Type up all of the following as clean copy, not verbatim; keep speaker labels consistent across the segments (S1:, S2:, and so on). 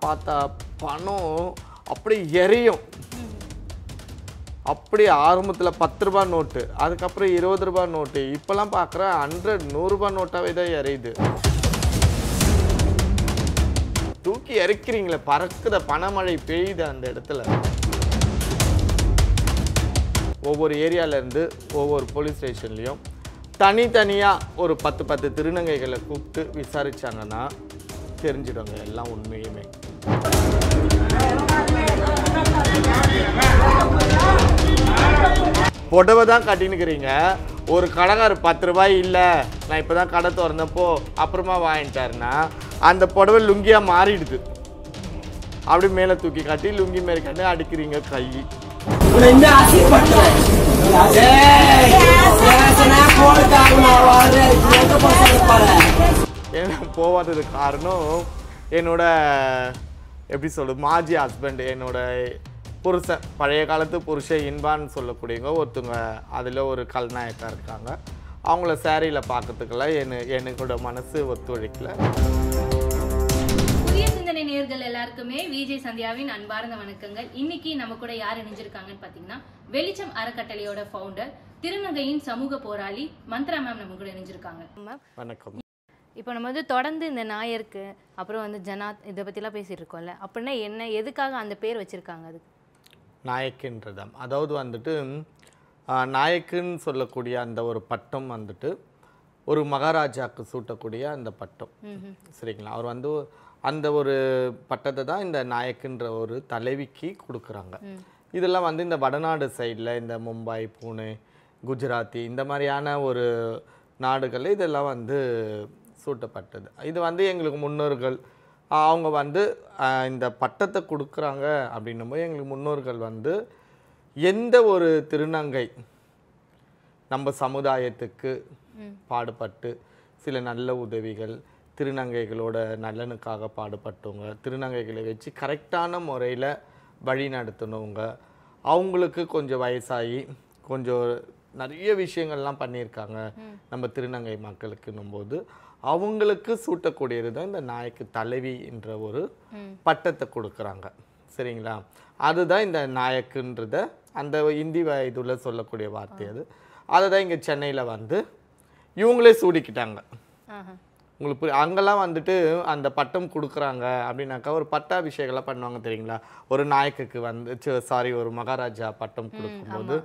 S1: பார்த்தா பணம் அப்படியே எரியும். அப்படி ஆரம்பத்தில் 10 ரூபாய் நோட்டு, அதுக்கப்புறம் 20 ரூபாய் நோட்டு, இப்போல்லாம் பார்க்குற 100 100 ரூபாய் நோட்டாவே தான் எரியுது. தூக்கி இறக்கிறீங்களே, பறக்குத பணமழை பெய்யுது அந்த இடத்துல. ஒவ்வொரு ஏரியாவிலேருந்து ஒவ்வொரு போலீஸ் ஸ்டேஷன்லேயும் தனித்தனியாக ஒரு 10 திருநங்கைகளை கூப்பிட்டு விசாரித்தாங்கன்னா தெரிஞ்சிடுங்க எல்லாம் உண்மையுமே. புடவை தான் கட்டினுக்கிறீங்க, ஒரு கடைக்காரர் 10 ரூபாய் இல்லை நான் இப்போ தான் கடை திறந்தப்போ அப்புறமா வாங்கிட்டாருன்னா அந்த புடவை லுங்கியாக மாறிடுது. அப்படி மேலே தூக்கி காட்டி லுங்கி மாரி கட்டி அடிக்கிறீங்க கை. ஏன்னா போவாததுக்கு காரணம் என்னோட எப்படி சொல்லுது மாஜி ஹஸ்பண்ட், என்னோட புருஷன், பழைய காலத்து புருஷன் இன்பான்னு சொல்லக்கூடியவங்க ஒருத்தவங்க அதில் ஒரு கல்நாயக்கா இருக்காங்க. அவங்கள சேரீயில் பார்க்கறதுக்கெல்லாம் என்னோட மனசு ஒத்துழைக்கல.
S2: புதிய சிந்தனை நேயர்கள் எல்லாருக்குமே விஜய் சந்தியாவின் அன்பார்ந்த வணக்கங்கள். இன்னைக்கு நம்ம கூட யார் இணைஞ்சிருக்காங்கன்னு பார்த்தீங்கன்னா வெளிச்சம் அறக்கட்டளையோட ஃபவுண்டர், திருநங்கையின் சமூக போராளி மந்த்ரா மேம் நம்ம கூட இணைஞ்சிருக்காங்க. மேம்
S1: வணக்கம்.
S2: இப்போ நம்ம தொடர்ந்து இந்த நாயருக்கு அப்புறம் ஜனாத் இதை பற்றிலாம் பேசிகிட்டு இருக்கோம்ல, அப்படின்னா என்ன, எதுக்காக அந்த பேர் வச்சுருக்காங்க? அதுக்கு
S1: நாயக்குன்றதாம், அதாவது நாயக்குன்னு சொல்லக்கூடிய அந்த ஒரு பட்டம் ஒரு மகாராஜாவுக்கு சூட்டக்கூடிய அந்த பட்டம், சரிங்களா? அவர் அந்த ஒரு பட்டத்தை தான் இந்த நாயக்குன்ற ஒரு தலைவிக்கு கொடுக்குறாங்க. இதெல்லாம் இந்த வடநாடு சைடில் இந்த மும்பை, பூனே, குஜராத்தி இந்த மாதிரியான ஒரு நாடுகளில் இதெல்லாம் சூட்டப்பட்டது. இது எங்களுக்கு முன்னோர்கள் அவங்க இந்த பட்டத்தை கொடுக்குறாங்க அப்படின்னும் போது எங்களுக்கு முன்னோர்கள் எந்த ஒரு திருநங்கை நம்ம சமுதாயத்துக்கு பாடுபட்டு சில நல்ல உதவிகள், திருநங்கைகளோட நலனுக்காக பாடுபட்டவங்க, திருநங்கைகளை வச்சு கரெக்டான முறையில் வழி நடத்தினவங்க, அவங்களுக்கு கொஞ்சம் வயசாகி கொஞ்சம் நிறைய விஷயங்கள்லாம் பண்ணியிருக்காங்க நம்ம திருநங்கை மக்களுக்குன்னும் போது அவங்களுக்கு சூட்டக்கூடியது தான் இந்த நாயக்கு தலைவி என்ற ஒரு பட்டத்தை கொடுக்குறாங்க, சரிங்களா? அதுதான் இந்த நாயக்குன்றத அந்த இந்தி வயதுல சொல்லக்கூடிய வார்த்தை. அதை தான் இங்கே சென்னையில் இவங்களே சூடிக்கிட்டாங்க. உங்களுக்கு அங்கெல்லாம் அந்த பட்டம் கொடுக்குறாங்க அப்படின்னாக்கா ஒரு பட்டாபிஷேகம்லாம் பண்ணுவாங்க தெரியுங்களா? ஒரு நாயக்குக்கு ஒரு மகாராஜா பட்டம் கொடுக்கும்போது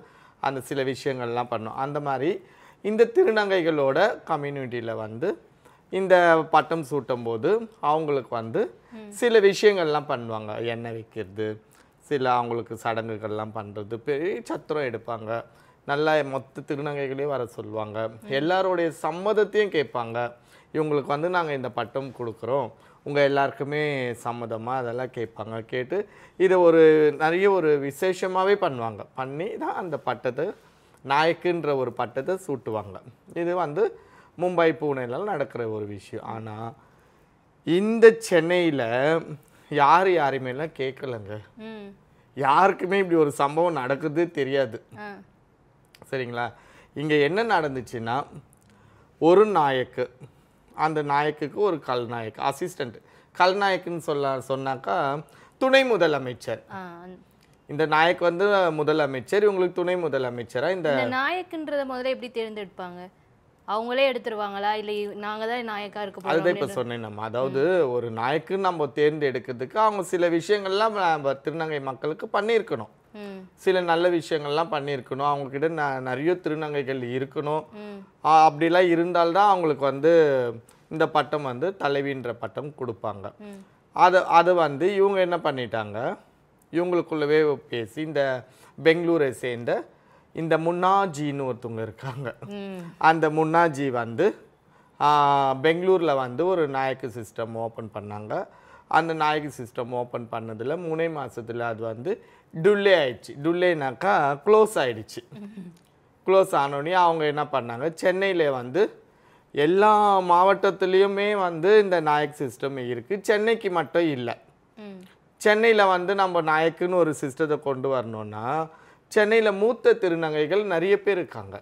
S1: அந்த சில விஷயங்கள்லாம் பண்ணும். அந்த மாதிரி இந்த திருநங்கைகளோட கம்யூனிட்டியில் இந்த பட்டம் சூட்டும் போது அவங்களுக்கு சில விஷயங்கள்லாம் பண்ணுவாங்க. எண்ணெய் வைக்கிறது, சில அவங்களுக்கு சடங்குகள்லாம் பண்ணுறது, பெரிய சத்திரம் எடுப்பாங்க, நல்லா மொத்த திருநங்கைகளையும் வர சொல்லுவாங்க, எல்லாரோடைய சம்மதத்தையும் கேட்பாங்க. இவங்களுக்கு நாங்கள் இந்த பட்டம் கொடுக்குறோம், உங்கள் எல்லாருக்குமே சம்மதமாக அதெல்லாம் கேட்பாங்க. கேட்டு இதை நிறைய ஒரு விசேஷமாகவே பண்ணுவாங்க. பண்ணி தான் அந்த பட்டத்தை நாயக்குன்ற ஒரு பட்டத்தை சூட்டுவாங்க. இது மும்பை, பூனேலாம் நடக்கிற ஒரு விஷயம். ஆனால் இந்த சென்னையில் யாரையுமேலாம் கேட்கலங்க, யாருக்குமே இப்படி ஒரு சம்பவம் நடக்குது தெரியாது, சரிங்களா? இங்கே என்ன நடந்துச்சுன்னா ஒரு நாயக்கு, அந்த நாயக்குக்கு ஒரு கல்நாயக்கு அசிஸ்டண்ட், கல்நாயக்குன்னு சொன்னாக்கா துணை முதலமைச்சர். இந்த நாயக்கு முதலமைச்சர், இவங்களுக்கு துணை முதலமைச்சரா இந்த
S2: நாயக்குன்றத முதல்ல எப்படி தேர்ந்தெடுப்பாங்க? அவங்களே எடுத்துருவாங்களா, இல்லை நாங்கள் தான் நாயக்கா இருக்க போகிறோம்?
S1: அதுதான் இப்போ சொன்னேன் நம்ம. அதாவது ஒரு நாயக்குன்னு நம்ம தேர்ந்தெடுக்கிறதுக்கு அவங்க சில விஷயங்கள்லாம் நம்ம திருநங்கை மக்களுக்கு பண்ணியிருக்கணும், சில நல்ல விஷயங்கள்லாம் பண்ணியிருக்கணும், அவங்கக்கிட்ட நிறைய திருநங்கைகள் இருக்கணும். அப்படிலாம் இருந்தால்தான் அவங்களுக்கு இந்த பட்டம் தலைவின்ற பட்டம் கொடுப்பாங்க. அதை இவங்க என்ன பண்ணிட்டாங்க, இவங்களுக்குள்ளவே பேசி இந்த பெங்களூரை சேர்ந்த இந்த முன்னாஜின்னு ஒருத்தவங்க இருக்காங்க. அந்த முன்னாஜி பெங்களூரில் ஒரு நாயக்கு சிஸ்டம் ஓப்பன் பண்ணாங்க. அந்த நாயக்கு சிஸ்டம் ஓப்பன் பண்ணதில் 3 மாதத்தில் அது டுல்லே ஆயிடுச்சு. டுல்லேனாக்கா க்ளோஸ் ஆகிடுச்சு. க்ளோஸ் ஆனோடனே அவங்க என்ன பண்ணாங்க, சென்னையில் எல்லா மாவட்டத்துலேயுமே இந்த நாயக் சிஸ்டம் இருக்குது, சென்னைக்கு மட்டும் இல்லை. சென்னையில் நம்ம நாயக்குன்னு ஒரு சிஸ்டத்தை கொண்டு வரணுன்னா சென்னையில் மூத்த திருநங்கைகள் நிறைய பேர் இருக்காங்க.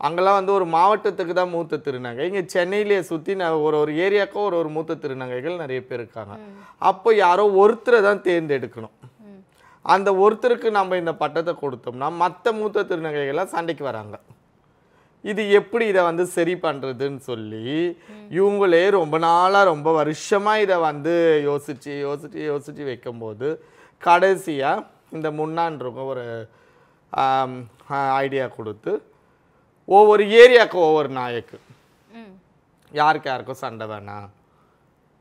S1: அங்கெல்லாம் வந்து ஒரு மாவட்டத்துக்கு தான் மூத்த திருநங்கை. இங்கே சென்னையிலேயே சுற்றி ஒரு ஏரியாவுக்கும் ஒரு மூத்த திருநங்கைகள் நிறைய பேர் இருக்காங்க. அப்போ யாரோ ஒருத்தரை தான் தேர்ந்தெடுக்கணும். அந்த ஒருத்தருக்கு நம்ம இந்த பட்டத்தை கொடுத்தோம்னா மற்ற மூத்த திருநங்கைகள்லாம் சண்டைக்கு வராங்க. இது எப்படி இதை வந்து சரி பண்ணுறதுன்னு சொல்லி இவங்களே ரொம்ப நாளாக ரொம்ப வருஷமாக இதை வந்து யோசித்து வைக்கும்போது கடைசியாக இந்த முன்னான்றவங்க ஒரு ஐடியா கொடுத்து ஒவ்வொரு ஏரியாவுக்கும் ஒவ்வொரு நாயக்கு, யாருக்கும் சண்டை வேணாம்,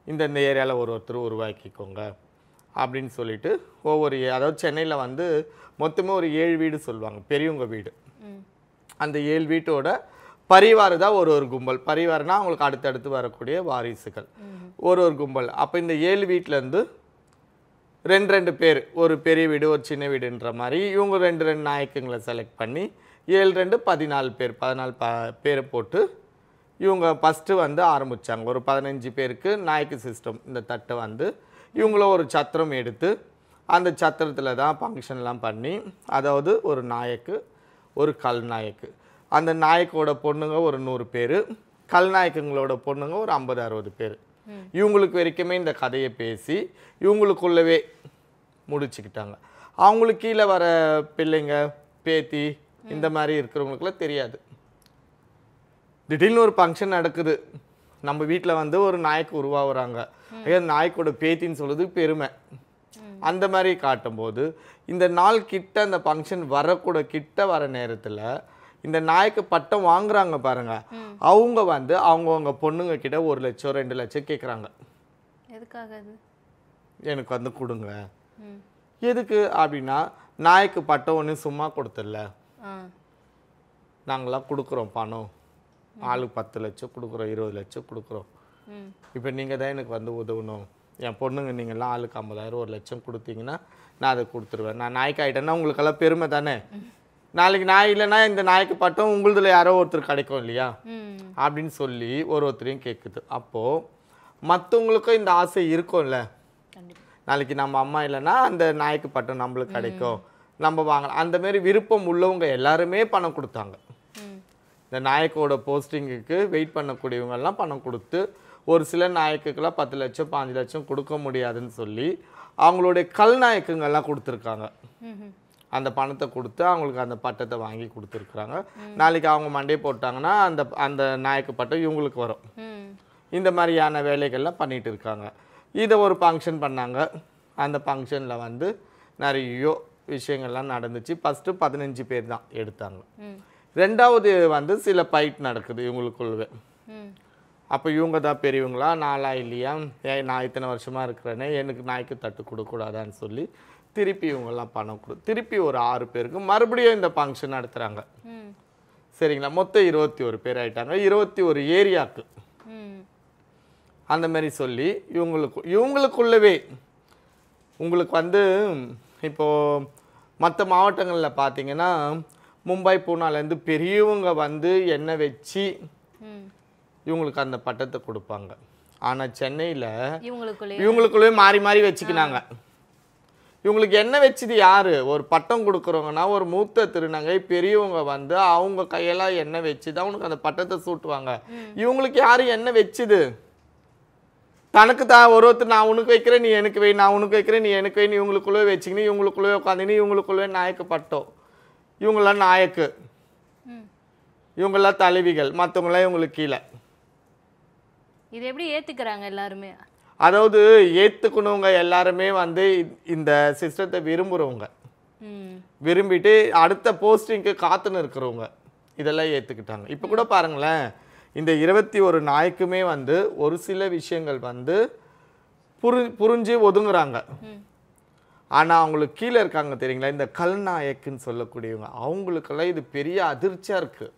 S1: இந்த ஏரியாவில் ஒருத்தர் உருவாக்கிக்கோங்க அப்படின்னு சொல்லிட்டு ஒவ்வொரு அதாவது சென்னையில் வந்து மொத்தமாக ஒரு 7 வீடு சொல்லுவாங்க, பெரியவங்க வீடு. அந்த 7 வீட்டோட பரிவார் தான் ஒரு கும்பல். பரிவார்னா அவங்களுக்கு அடுத்தடுத்து வரக்கூடிய வாரிசுகள் ஒரு கும்பல். அப்போ இந்த 7 வீட்டிலேருந்து 2 பேர், ஒரு பெரிய வீடு ஒரு சின்ன வீடுன்ற மாதிரி இவங்க 2 நாயக்குங்களை செலக்ட் பண்ணி 7 14 பேர் 14 பேரை போட்டு இவங்க ஃபஸ்ட்டு வந்து ஆரம்பித்தாங்க. ஒரு 15 பேருக்கு நாயக்கு சிஸ்டம் இந்த தட்டை வந்து இவங்கள ஒரு சத்திரம் எடுத்து அந்த சத்திரத்தில் தான் ஃபங்க்ஷன்லாம் பண்ணி, அதாவது ஒரு நாயக்கு ஒரு கல்நாயக்கு, அந்த நாயக்கோட பொண்ணுங்க ஒரு 100 பேர், கல்நாயக்குங்களோட பொண்ணுங்க ஒரு 50-60 பேர். இவங்களுக்கு வரைக்குமே இந்த கதையை பேசி இவங்களுக்குள்ளவே முடிச்சுக்கிட்டாங்க. அவங்களுக்கு கீழே வர பிள்ளைங்க பேத்தி இந்த மாதிரி இருக்கிறவங்களுக்குலாம் தெரியாது. திடீர்னு ஒரு ஃபங்க்ஷன் நடக்குது, நம்ம வீட்டில் வந்து ஒரு நாயக்கு உருவாகுறாங்க, நாயக்கோட பேத்தின்னு சொல்லுது பெருமை. அந்த மாதிரி காட்டும்போது இந்த நாள் கிட்ட அந்த ஃபங்க்ஷன் கிட்ட வர நேரத்தில் இந்த நாயக்கு பட்டம் வாங்குறாங்க பாருங்க, அவங்க வந்து அவங்கவுங்க பொண்ணுங்க கிட்ட 1 லட்சம் 2 லட்சம் கேட்குறாங்க.
S2: எதுக்காக?
S1: எனக்கு வந்து கொடுங்க. எதுக்கு அப்படின்னா, நாயக்கு பட்டம் ஒன்று சும்மா கொடுத்துடல, நாங்களாம் கொடுக்குறோம் பணம், ஆளுக்கு 10 லட்சம் கொடுக்குறோம், 20 லட்சம் கொடுக்குறோம். இப்போ நீங்கள் தான் எனக்கு வந்து உதவணும், என் பொண்ணுங்க நீங்கள்லாம் ஆளுக்கு 50,000 1 லட்சம் கொடுத்தீங்கன்னா நான் அதை கொடுத்துருவேன். நான் நாய்க்கு ஆகிட்டேன்னா உங்களுக்கெல்லாம் பெருமை தானே, நாளைக்கு நாய் இல்லைன்னா இந்த நாய்க்கு பட்டம் உங்களுதுல யாரோ ஒருத்தர் கிடைக்கும் இல்லையா அப்படின்னு சொல்லி ஒருத்தரையும் கேட்குது. அப்போது மற்றவங்களுக்கும் இந்த ஆசை இருக்கும்ல, நாளைக்கு நம்ம அம்மா இல்லைன்னா அந்த நாய்க்கு பட்டம் நம்மளுக்கு கிடைக்கும், நம்ம வாங்கலாம். அந்த மாதிரி விருப்பம் உள்ளவங்க எல்லாருமே பணம் கொடுத்தாங்க. இந்த நாயக்கோட போஸ்டிங்குக்கு வெயிட் பண்ணக்கூடியவங்கெல்லாம் பணம் கொடுத்து, ஒரு சில நாயக்குக்கெல்லாம் 10 லட்சம் 5 லட்சம் கொடுக்க முடியாதுன்னு சொல்லி அவங்களுடைய கல்நாயக்குங்கெல்லாம் கொடுத்துருக்காங்க. அந்த பணத்தை கொடுத்து அவங்களுக்கு அந்த பட்டத்தை வாங்கி கொடுத்துருக்குறாங்க. நாளைக்கு அவங்க மண்டே போட்டாங்கன்னா அந்த நாயக்கு பட்டம் இவங்களுக்கு வரும். இந்த மாதிரியான வேலைகள்லாம் பண்ணிகிட்டு இருக்காங்க. இதை ஒரு ஃபங்க்ஷன் பண்ணாங்க. அந்த ஃபங்க்ஷனில் வந்து நிறைய விஷயங்கள்லாம் நடந்துச்சு. ஃபஸ்ட்டு 15 பேர் தான் எடுத்தாங்க. 2வது வந்து சில ஃபைட் நடக்குது இவங்களுக்குள்ளவே. அப்போ இவங்க தான் பெரியவங்களா, நாளா இல்லையா, நான் இத்தனை வருஷமாக இருக்கிறேனே, எனக்கு நாய்க்கு தட்டு கொடுக்கூடாதான்னு சொல்லி திருப்பி இவங்கெல்லாம் பணம் திருப்பி ஒரு 6 பேருக்கு மறுபடியும் இந்த ஃபங்க்ஷன் நடத்துகிறாங்க. சரிங்களா, மொத்தம் 21 பேர் ஆகிட்டாங்க. 21 ஏரியாவுக்கு அந்த மாதிரி சொல்லி இவங்களுக்குள்ளவே உங்களுக்கு வந்து இப்போது மற்ற மாவட்டங்களில் பார்த்தீங்கன்னா மும்பை பூனாலேருந்து பெரியவங்க வந்து எண்ணெய் வச்சு இவங்களுக்கு அந்த பட்டத்தை கொடுப்பாங்க. ஆனால் சென்னையில் இவங்களுக்குள்ளே மாறி மாறி வச்சுக்கினாங்க. இவங்களுக்கு என்ன வச்சுது யாரு? ஒரு பட்டம் கொடுக்குறவங்கன்னா ஒரு மூத்த திருநங்கை பெரியவங்க வந்து அவங்க கையெல்லாம் எண்ணெய் வச்சு தான் உனக்கு அந்த பட்டத்தை சூட்டுவாங்க. இவங்களுக்கு யாரு எண்ணெய் வச்சுது? தனக்கு தான் ஒருத்தர் நான் உனக்கு வைக்கிறேன் நீ எனக்கு வை, நான் உனக்கு வைக்கிறேன் நீ எனக்கு வை, இவங்களுக்குள்ளே வச்சுக்கின்னு இவங்களுக்குள்ளே உட்காந்துன்னு இவங்களுக்குள்ளே நாயக்கு பட்டம். இவங்களாம் நாயக்கு, இவங்கெல்லாம் தலைவிகள், மற்றவங்களாம் இவங்களுக்கு கீழே.
S2: இது எப்படி ஏற்றுக்கிறாங்க எல்லாருமே?
S1: அதாவது ஏற்றுக்கணுங்க எல்லாருமே வந்து இந்த சிஸ்டத்தை விரும்புகிறவங்க, விரும்பிட்டு அடுத்த போஸ்டிங்க்கு காத்துன்னு இருக்கிறவங்க இதெல்லாம் ஏற்றுக்கிட்டாங்க. இப்போ கூட பாருங்களேன், இந்த 21 நாய்க்குமே வந்து ஒரு சில விஷயங்கள் வந்து புரிஞ்சு ஒதுங்குறாங்க. ஆனால் அவங்களுக்கு கீழே இருக்காங்க தெரியுங்களா, இந்த கல்நாயக்குன்னு சொல்லக்கூடியவங்க, அவங்களுக்கெல்லாம் இது பெரிய அதிர்ச்சியாக இருக்குது.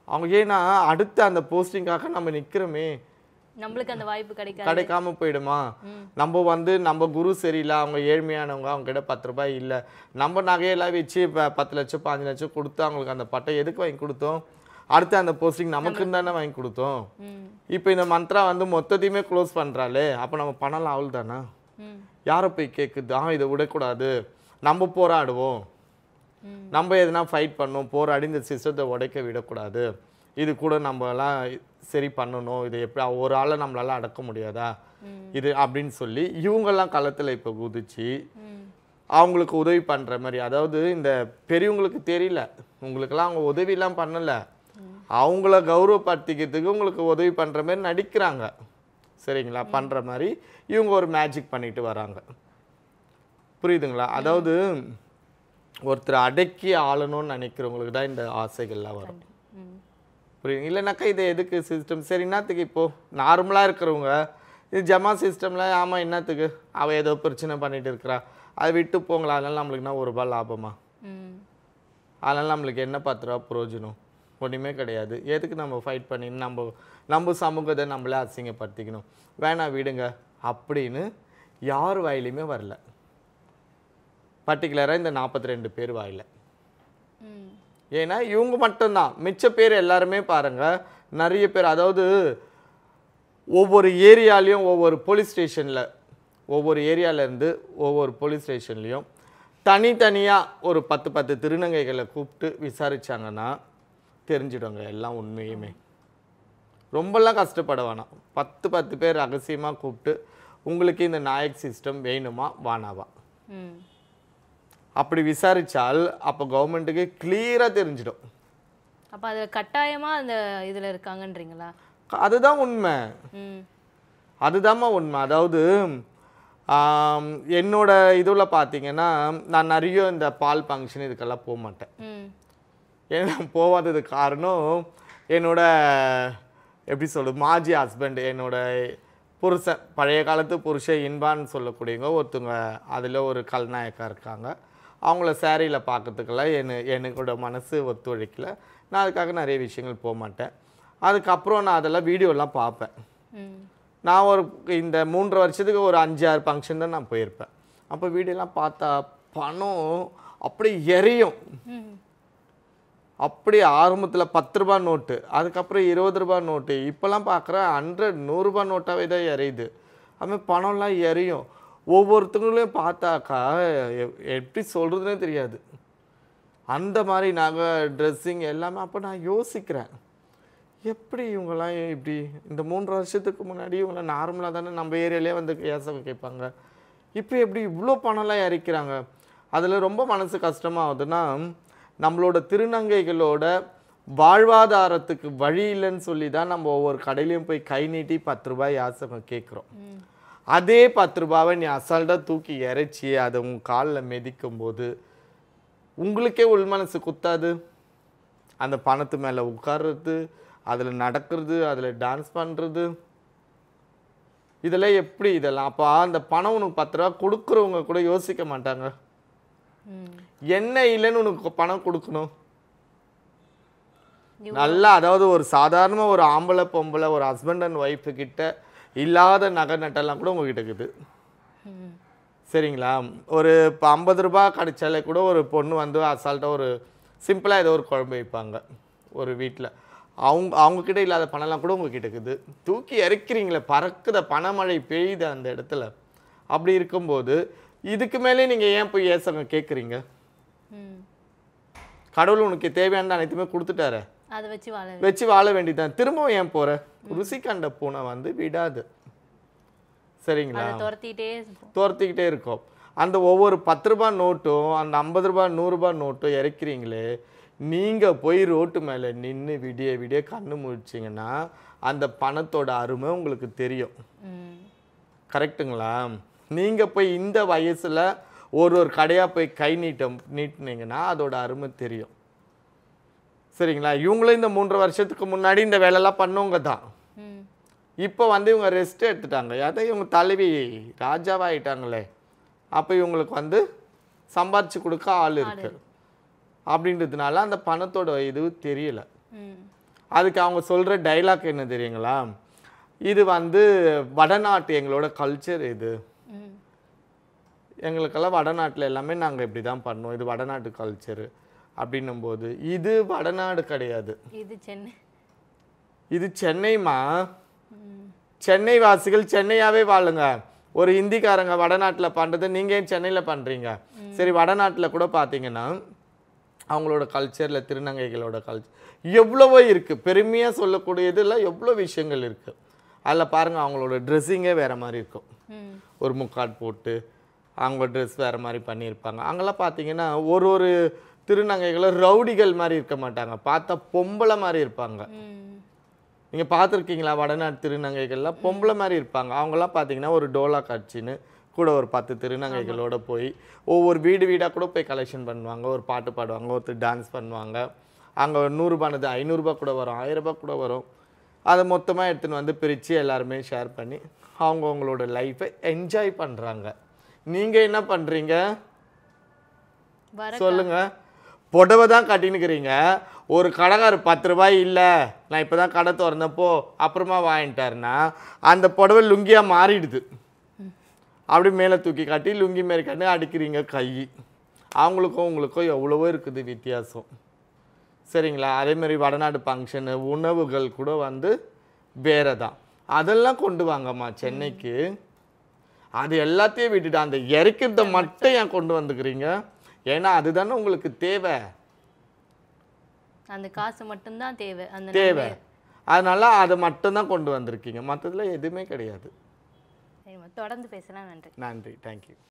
S1: அவங்க ஏன்னா அடுத்த அந்த போஸ்டிங்காக நம்ம நிற்கிறோமே,
S2: நம்மளுக்கு அந்த வாய்ப்பு
S1: கிடைக்காம போயிடுமா, நம்ம வந்து நம்ம குரு சரியில்லை, அவங்க ஏழ்மையானவங்க, அவங்க கிட்ட 10 ரூபாய் இல்லை, நம்ம நகையெல்லாம் வச்சு 10 லட்சம் 5 லட்சம் கொடுத்து அவங்களுக்கு அந்த பட்டை எதுக்கு வாங்கி கொடுத்தோம்? அடுத்து அந்த போஸ்டிங் நமக்குன்னு தானே வாங்கி கொடுத்தோம். இப்போ இந்த மந்த்ரா வந்து மொத்தத்தையுமே க்ளோஸ் பண்ணுறாளே, அப்போ நம்ம பணம்லாம் அவள் தானே, யாரை போய் கேட்குது? இதை விடக்கூடாது, நம்ம போராடுவோம், நம்ம எதுனா ஃபைட் பண்ணணும், போராடி இந்த சிஸ்டத்தை உடைக்க விடக்கூடாது, இது கூட நம்மலாம் சரி பண்ணணும், இது எப்படி ஒரு ஆளை நம்மளால அடக்க முடியாதா இது அப்படின்னு சொல்லி இவங்கெல்லாம் களத்தில் இப்போ குதிச்சு அவங்களுக்கு உதவி பண்ணுற மாதிரி. அதாவது இந்த பெரியவங்களுக்கு தெரியல, உங்களுக்கெல்லாம் அவங்க உதவிலாம் பண்ணலை, அவங்கள கௌரவப்படுத்திக்கிறதுக்கு உங்களுக்கு உதவி பண்ணுற மாதிரி நடிக்கிறாங்க. சரிங்களா? பண்ணுற மாதிரி இவங்க ஒரு மேஜிக் பண்ணிட்டு வராங்க. புரியுதுங்களா? அதாவது ஒருத்தர் அடக்கி ஆளணும்னு நினைக்கிறவங்களுக்கு தான் இந்த ஆசைகள்லாம் வரும். புரியுது? இல்லைனாக்கா இது எதுக்கு சிஸ்டம்? சரி, என்னத்துக்கு இப்போது நார்மலாக இருக்கிறவங்க இது ஜமா சிஸ்டமில் ஆமாம் என்னத்துக்கு அவள் ஏதோ பிரச்சனை பண்ணிட்டு இருக்கிறா, அதை விட்டு போங்களா, அதனால நம்மளுக்கு என்ன ₹1 லாபமா? அதனால் நம்மளுக்கு என்ன 10 ரூபா பிரயோஜனம்? ஒன்றுமே கிடையாது. எதுக்கு நம்ம ஃபைட் பண்ணி நம்ம சமூகத்தை நம்மளே அசிங்கப்படுத்திக்கணும்? வேணாம் விடுங்க அப்படின்னு யார் வாயிலையுமே வரல. பர்டிகுலராக இந்த 42 பேர் வாயில. ஏன்னா இவங்க மட்டும்தான், மிச்ச பேர் எல்லாருமே பாருங்கள் நிறைய பேர். அதாவது ஒவ்வொரு ஏரியாலையும் ஒவ்வொரு போலீஸ் ஸ்டேஷனில், ஒவ்வொரு ஏரியாவிலேருந்து ஒவ்வொரு போலீஸ் ஸ்டேஷன்லேயும் தனித்தனியாக ஒரு 10 திருநங்கைகளை கூப்பிட்டு விசாரித்தாங்கன்னா தெரிஞ்சிடுங்க எல்லாம் உண்மையுமே. ரொம்பலாம் கஷ்டப்பட வேணாம். 10 பேர் ரகசியமாக கூப்பிட்டு உங்களுக்கு இந்த நாயக் சிஸ்டம் வேணுமா வானாவா அப்படி விசாரித்தால் அப்போ கவர்மெண்ட்டுக்கு கிளியராக தெரிஞ்சிடும்.
S2: அப்போ அதில் கட்டாயமாக அந்த இதில் இருக்காங்கன்றீங்களா?
S1: அதுதான் உண்மை, அதுதாம்மா உண்மை. அதாவது என்னோட இதில் பார்த்தீங்கன்னா நான் நிறைய இந்த பால் ஃபங்க்ஷன் இதுக்கெல்லாம் போக மாட்டேன். ஏன்னா போகாததுக்கு காரணம் என்னோட எப்படி சொல்கிறது மாஜி ஹஸ்பண்ட், என்னோட புருஷன், பழைய காலத்து புருஷன் இன்பான்னு சொல்லக்கூடியவங்க ஒருத்தவங்க அதில் ஒரு கல்நாயக்கா இருக்காங்க. அவங்கள சேரீயில் பார்க்கறதுக்கெல்லாம் எனக்கோட மனசு ஒத்துழைக்கல. நான் அதுக்காக நிறைய விஷயங்கள் போக மாட்டேன். அதுக்கப்புறம் நான் அதெல்லாம் வீடியோலாம் பார்ப்பேன். நான் ஒரு இந்த 3 வருஷத்துக்கு ஒரு 5-6 ஃபங்க்ஷன் தான் நான் போயிருப்பேன். அப்போ வீடியோலாம் பார்த்தா பணம் அப்படி எரியும். அப்படி ஆரம்பத்தில் ₹10 நோட்டு, அதுக்கப்புறம் ₹20 நோட்டு, இப்போல்லாம் பார்க்குறேன் 100 நோட்டாகவே தான் எரியுது. அதுமாதிரி பணம்லாம் எரியும். ஒவ்வொருத்தவங்களையும் பார்த்தாக்கா எப்படி சொல்கிறதுனே தெரியாது. அந்த மாதிரி நகை, ட்ரெஸ்ஸிங் எல்லாமே. அப்போ நான் யோசிக்கிறேன், எப்படி இவங்கெல்லாம் இப்படி இந்த 3 வருஷத்துக்கு முன்னாடி இவங்க நார்மலாக தானே நம்ம ஏரியாலே வந்து ஏசவை கேட்பாங்க, இப்போ எப்படி இவ்வளோ பணம்லாம் இறக்கிறாங்க? அதில் ரொம்ப மனசு கஷ்டமாகுதுன்னா நம்மளோட திருநங்கைகளோட வாழ்வாதாரத்துக்கு வழி இல்லைன்னு சொல்லி தான் நம்ம ஒவ்வொரு கடையிலையும் போய் கை நீட்டி ₹10 யாசகம் கேட்குறோம். அதே ₹10 நீ அசால்ட்டாக தூக்கி இறைச்சி அதை உங்கள் காலில் மிதிக்கும் போது உங்களுக்கே உள் மனசு குத்தாது? அந்த பணத்து மேலே உட்கார்றது, அதில் நடக்கிறது, அதில் டான்ஸ் பண்ணுறது, இதெல்லாம் எப்படி இதெல்லாம்? அப்போ அந்த பணம் உனக்கு ₹10 கொடுக்குறவங்க கூட யோசிக்க மாட்டாங்க, என்ன இல்லைன்னு உனக்கு பணம் கொடுக்கணும்? நல்லா அதாவது ஒரு சாதாரண ஒரு ஆம்பளை பொம்பளை ஒரு ஹஸ்பண்ட் அண்ட் ஒய்ஃபு கிட்ட இல்லாத நகை நட்டெல்லாம் கூட உங்ககிட்ட இருக்குது. சரிங்களா? ஒரு இப்போ ₹50 கிடைச்சாலே கூட ஒரு பொண்ணு வந்து அசால்ட்டாக ஒரு சிம்பிளாக ஏதோ ஒரு குழம்பு வைப்பாங்க ஒரு வீட்டில். அவங்கக்கிட்ட இல்லாத பணம்லாம் கூட உங்ககிட்ட இருக்குது. தூக்கி இறக்கிறீங்களே, பறக்குத, பணமழை பெய்யுது அந்த இடத்துல. அப்படி இருக்கும்போது இதுக்கு மேலே நீங்கள் ஏன் போய் ஏசங்க கேட்குறீங்க? கடவுள் உனக்கு தேவையான அனைத்துமே கொடுத்துட்டாரு,
S2: அதை வச்சு
S1: வாழ வேண்டியதான். திரும்பவும் ஏன் போகிற? ருசி கண்ட பூனை வந்து விடாது. சரிங்களா? துரத்திக்கிட்டே இருக்கும். அந்த ஒவ்வொரு ₹10 நோட்டும் அந்த ₹50 ₹100 நோட்டும் இறக்கிறீங்களே, நீங்கள் போய் ரோட்டு மேலே நின்று விடிய விடிய கண்ணு முழிச்சிங்கன்னா அந்த பணத்தோட அருமை உங்களுக்கு தெரியும். கரெக்டுங்களா? நீங்கள் போய் இந்த வயசில் ஒரு கடையாக போய் கை நீட்டினீங்கன்னா அதோட அருமை தெரியும். சரிங்களா? இவங்களும் இந்த 3 வருஷத்துக்கு முன்னாடி இந்த வேலைலாம் பண்ணவங்க தான். இப்போ வந்து இவங்க ரெஸ்ட் எடுத்துட்டாங்க. அதை இவங்க தலைவி ராஜாவாகிட்டாங்களே, அப்போ இவங்களுக்கு வந்து சம்பாரிச்சு கொடுக்க ஆள் இருக்கு அப்படின்றதுனால அந்த பணத்தோட இது தெரியல. அதுக்கு அவங்க சொல்கிற டைலாக் என்ன தெரியுங்களா? இது வந்து வடநாட்டு எங்களோட கல்ச்சர், இது எங்களுக்கெல்லாம் வடநாட்டில் எல்லாமே நாங்கள் இப்படி தான் பண்ணோம், இது வடநாட்டு கல்ச்சரு அப்படின்னும் போது இது வடநாடு கிடையாது, இது சென்னைமா. சென்னை வாசிகள் சென்னையாகவே வாழுங்க. ஒரு ஹிந்திக்காரங்க வடநாட்டில் பண்ணுறது நீங்கள் ஏன் சென்னையில் பண்ணுறீங்க? சரி, வடநாட்டில் கூட பார்த்தீங்கன்னா அவங்களோட கல்ச்சரில் திருநங்கைகளோட கல்ச்சர் எவ்வளவோ இருக்குது. பெருமையாக சொல்லக்கூடியதில் எவ்வளோ விஷயங்கள் இருக்குது. அதில் பாருங்கள், அவங்களோட ட்ரெஸ்ஸிங்கே வேறு மாதிரி இருக்கும். ஒரு முக்காட் போட்டு அவங்க ட்ரெஸ் வேறு மாதிரி பண்ணியிருப்பாங்க. அங்கெல்லாம் பார்த்தீங்கன்னா ஒரு ஒரு திருநங்கைகளும் ரவுடிகள் மாதிரி இருக்க மாட்டாங்க, பார்த்தா பொம்பளை மாதிரி இருப்பாங்க. நீங்கள் பார்த்துருக்கீங்களா? வடநாட்டு திருநங்கைகள்லாம் பொம்பளை மாதிரி இருப்பாங்க. அவங்களாம் பார்த்தீங்கன்னா ஒரு டோலா காட்சின்னு கூட ஒரு 10 திருநங்கைகளோட போய் ஒவ்வொரு வீடு வீடாக கூட போய் கலெக்ஷன் பண்ணுவாங்க, ஒரு பாட்டு பாடுவாங்க, ஒருத்தர் டான்ஸ் பண்ணுவாங்க. அங்கே ஒரு 100 ரூபானது 500 ரூபா கூட வரும், 1000 ரூபாய் கூட வரும். அதை மொத்தமாக எடுத்துன்னு வந்து பிரித்து எல்லாருமே ஷேர் பண்ணி அவங்கவுங்களோட லைஃப்பை என்ஜாய் பண்ணுறாங்க. நீங்கள் என்ன பண்ணுறீங்க சொல்லுங்கள்? புடவை தான் கட்டினுக்கிறீங்க. ஒரு கடைக்கார் 10 ரூபாய் இல்லை, நான் இப்போ தான் கடை திறந்தப்போ அப்புறமா வாங்கிட்டாருன்னா அந்த புடவை லுங்கியாக மாறிடுது. அப்படி மேலே தூக்கி காட்டி லுங்கி மாரி காட்டி அடிக்கிறீங்க கை. அவங்களுக்கும் உங்களுக்கும் எவ்வளவோ இருக்குது வித்தியாசம். சரிங்களா? அதேமாதிரி வடநாடு ஃபங்க்ஷனு உணவுகள் கூட வந்து வேறு தான். அதெல்லாம் கொண்டு வாங்கம்மா சென்னைக்கு. அது எல்லாத்தையும் விட்டுட்டு அந்த இறக்கிறத மட்டும் ஏன் கொண்டு வந்துக்கிறீங்க? ஏன்னா அதுதானே உங்களுக்கு தேவை.
S2: அந்த காசு மட்டும்தான் தேவை.
S1: தேவை. அதனால அதை மட்டும்தான் கொண்டு வந்திருக்கீங்க, மற்றதுல எதுவுமே கிடையாது.
S2: தொடர்ந்து பேசலாம். நன்றி.
S1: நன்றி. தேங்க்யூ.